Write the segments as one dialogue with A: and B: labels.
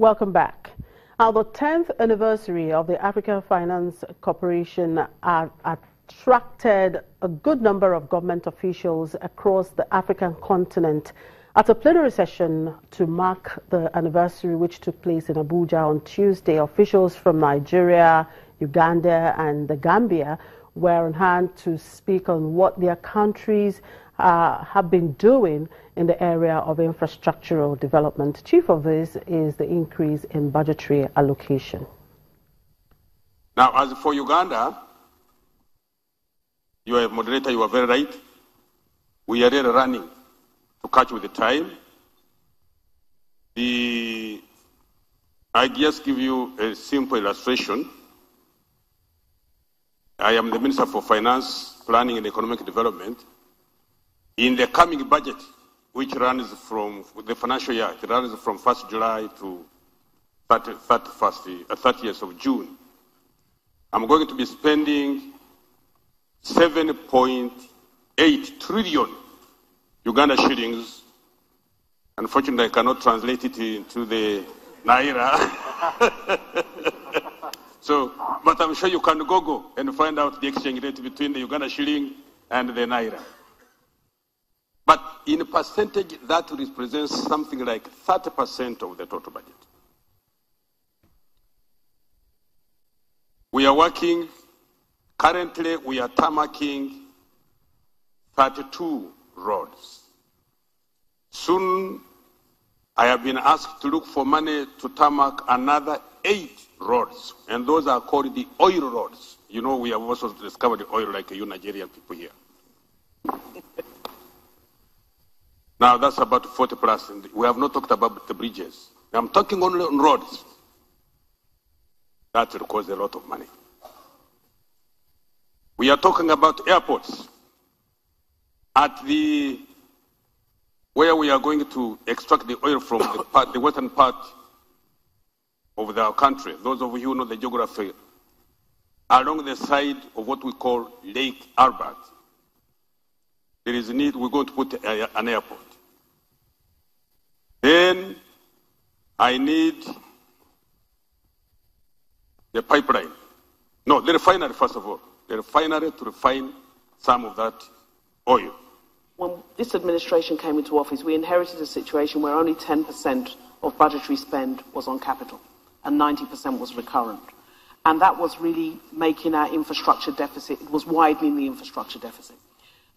A: Welcome back. The 10th anniversary of the African Finance Corporation attracted a good number of government officials across the African continent at a plenary session to mark the anniversary, which took place in Abuja on Tuesday. Officials from Nigeria, Uganda and the Gambia were on hand to speak on what their countries have been doing in the area of infrastructural development. Chief of this is the increase in budgetary allocation.
B: Now, as for Uganda, you are a moderator, you are very right. We are really running to catch with the time. I just give you a simple illustration. I am the Minister for Finance, Planning and Economic Development. In the coming budget, which runs from the financial year, it runs from 1st July to 30th of June, I'm going to be spending 7.8 trillion Uganda shillings. Unfortunately, I cannot translate it into the Naira. But I'm sure you can go and find out the exchange rate between the Uganda shilling and the Naira. But in a percentage, that represents something like 30% of the total budget. We are working, currently we are tarmacking 32 roads. Soon, I have been asked to look for money to tarmac another 8 roads, and those are called the oil roads. You know, we have also discovered the oil like you Nigerian people here. Now, that's about 40 plus. And we have not talked about the bridges. I'm talking only on roads. That requires a lot of money. We are talking about airports. Where we are going to extract the oil from the western part of our country, those of you who know the geography, along the side of what we call Lake Albert, there is a need, we're going to put an airport. Then I need the pipeline. No, the refinery, first of all. The refinery to refine some of that oil.
C: When this administration came into office, we inherited a situation where only 10% of budgetary spend was on capital and 90% was recurrent. And that was really making our infrastructure deficit, it was widening the infrastructure deficit.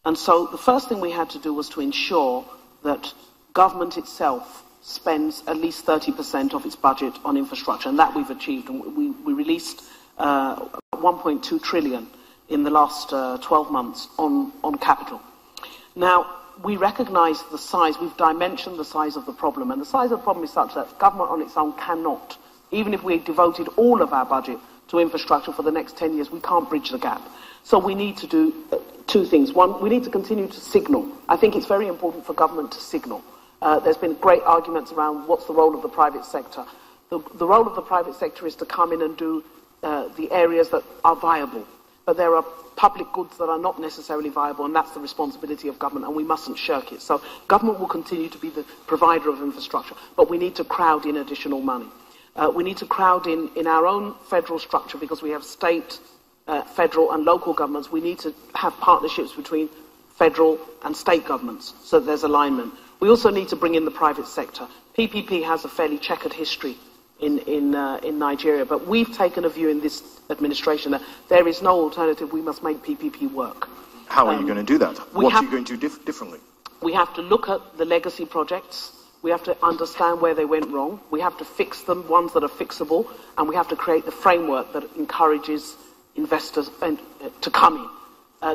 C: And so the first thing we had to do was to ensure that government itself spends at least 30% of its budget on infrastructure, and that we've achieved. And we released 1.2 trillion in the last 12 months on capital. Now, we recognise the size, we've dimensioned the size of the problem, and the size of the problem is such that government on its own cannot, even if we devoted all of our budget to infrastructure for the next 10 years, we can't bridge the gap. So we need to do 2 things. One, we need to continue to signal. I think it's very important for government to signal. There's been great arguments around what's the role of the private sector. The role of the private sector is to come in and do the areas that are viable. But there are public goods that are not necessarily viable, and that's the responsibility of government, and we mustn't shirk it. So government will continue to be the provider of infrastructure, but we need to crowd in additional money. We need to crowd in our own federal structure, because we have state, federal and local governments. We need to have partnerships between federal and state governments so that there's alignment. We also need to bring in the private sector. PPP has a fairly checkered history in Nigeria, but we've taken a view in this administration that there is no alternative. We must make PPP work.
D: How are you going to do that? What are you going to do differently?
C: We have to look at the legacy projects. We have to understand where they went wrong. We have to fix them, ones that are fixable, and we have to create the framework that encourages investors to come in.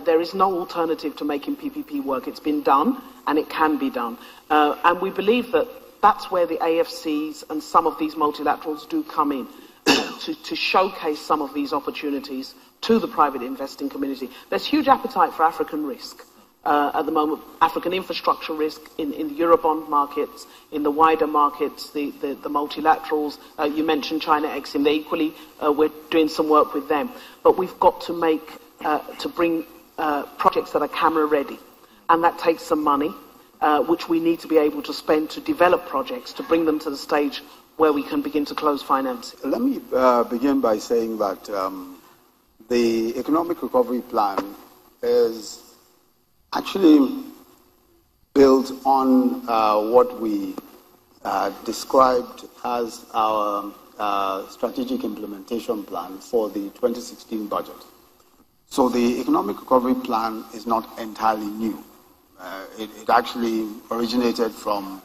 C: There is no alternative to making PPP work. It's been done, and it can be done. And we believe that that's where the AFCs and some of these multilaterals do come in, to showcase some of these opportunities to the private investing community. There's huge appetite for African risk at the moment, African infrastructure risk in the Eurobond markets, in the wider markets, the multilaterals. You mentioned China Exim. They equally, we're doing some work with them. But we've got to bring projects that are camera ready. And that takes some money, which we need to be able to spend to develop projects, to bring them to the stage where we can begin to close financing?
E: Let me begin by saying that the economic recovery plan is actually built on what we described as our strategic implementation plan for the 2016 budget. So the economic recovery plan is not entirely new. It actually originated from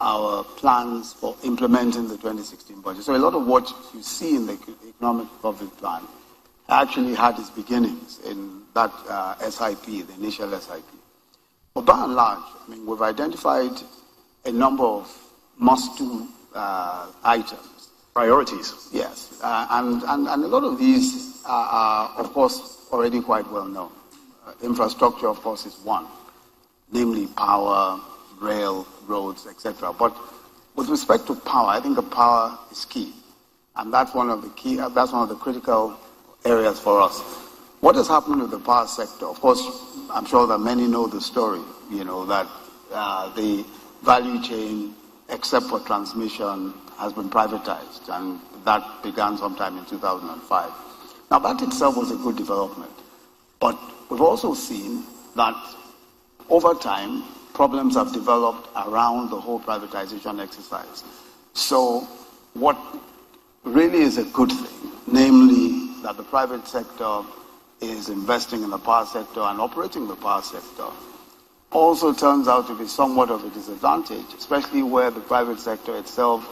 E: our plans for implementing the 2016 budget. So a lot of what you see in the economic recovery plan actually had its beginnings in that SIP, the initial SIP. But by and large, I mean, we've identified a number of must-do items.
D: Priorities.
E: Yes, and a lot of these are, of course, already quite well known. Infrastructure, of course, is one, namely power, rail, roads, etc. But with respect to power, I think the power is key, and that's one of the critical areas for us. What has happened with the power sector? Of course, I'm sure that many know the story. You know that the value chain, except for transmission, has been privatized, and that began sometime in 2005. Now, that itself was a good development, but we've also seen that over time, problems have developed around the whole privatization exercise. So what really is a good thing, namely that the private sector is investing in the power sector and operating the power sector, also turns out to be somewhat of a disadvantage, especially where the private sector itself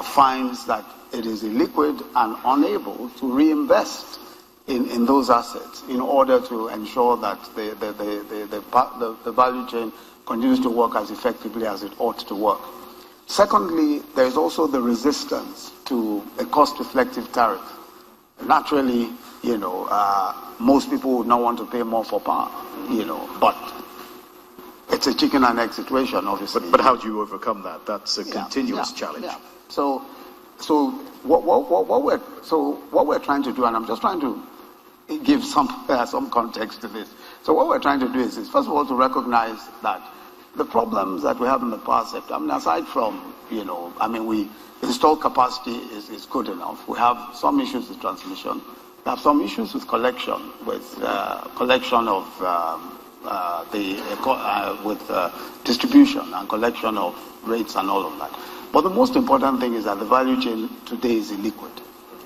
E: finds that it is illiquid and unable to reinvest in those assets in order to ensure that the value chain continues to work as effectively as it ought to work. Secondly, there is also the resistance to a cost-reflective tariff. Naturally, you know, most people would not want to pay more for power, you know, but it's a chicken and egg situation, obviously.
D: But how do you overcome that? That's a continuous challenge.
E: Yeah. So what we're trying to do, and I'm just trying to give some context to this. So what we're trying to do is first of all to recognize that the problems that we have in the power sector, I mean, aside from, you know, I mean, we installed capacity is good enough. We have some issues with transmission. We have some issues with collection, with distribution and collection of rates and all of that. But the most important thing is that the value chain today is illiquid.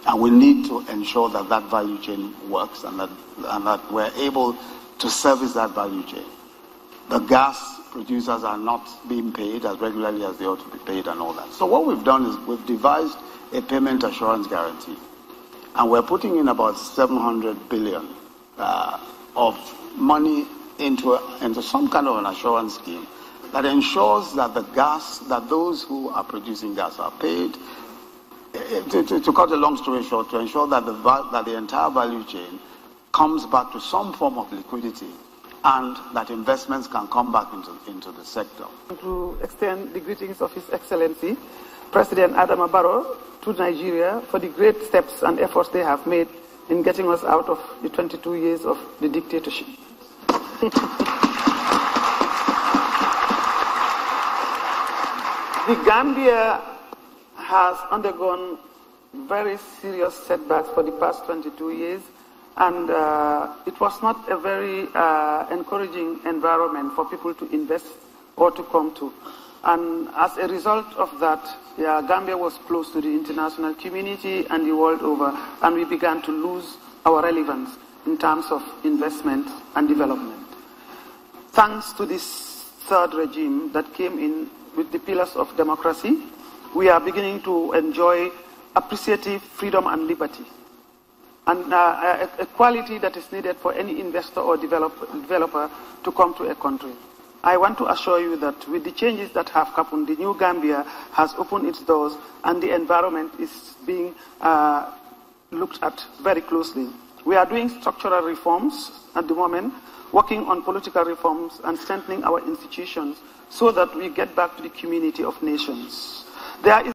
E: And we need to ensure that that value chain works and that we're able to service that value chain. The gas producers are not being paid as regularly as they ought to be paid and all that. So what we've done is we've devised a payment assurance guarantee. And we're putting in about 700 billion of money into some kind of an assurance scheme that ensures that that those who are producing gas are paid. To cut a long story short, to ensure that the entire value chain comes back to some form of liquidity and that investments can come back into the sector.
C: To extend the greetings of His Excellency, President Adama Barrow, to Nigeria for the great steps and efforts they have made in getting us out of the 22 years of the dictatorship. The Gambia has undergone very serious setbacks for the past 22 years, and it was not a very encouraging environment for people to invest or to come to. And as a result of that, Gambia was close to the international community and the world over, and we began to lose our relevance in terms of investment and development. Thanks to this third regime that came in with the pillars of democracy, we are beginning to enjoy appreciative freedom and liberty, and a quality that is needed for any investor or developer to come to a country. I want to assure you that with the changes that have happened, the new Gambia has opened its doors and the environment is being looked at very closely. We are doing structural reforms at the moment, working on political reforms and strengthening our institutions so that we get back to the community of nations. There is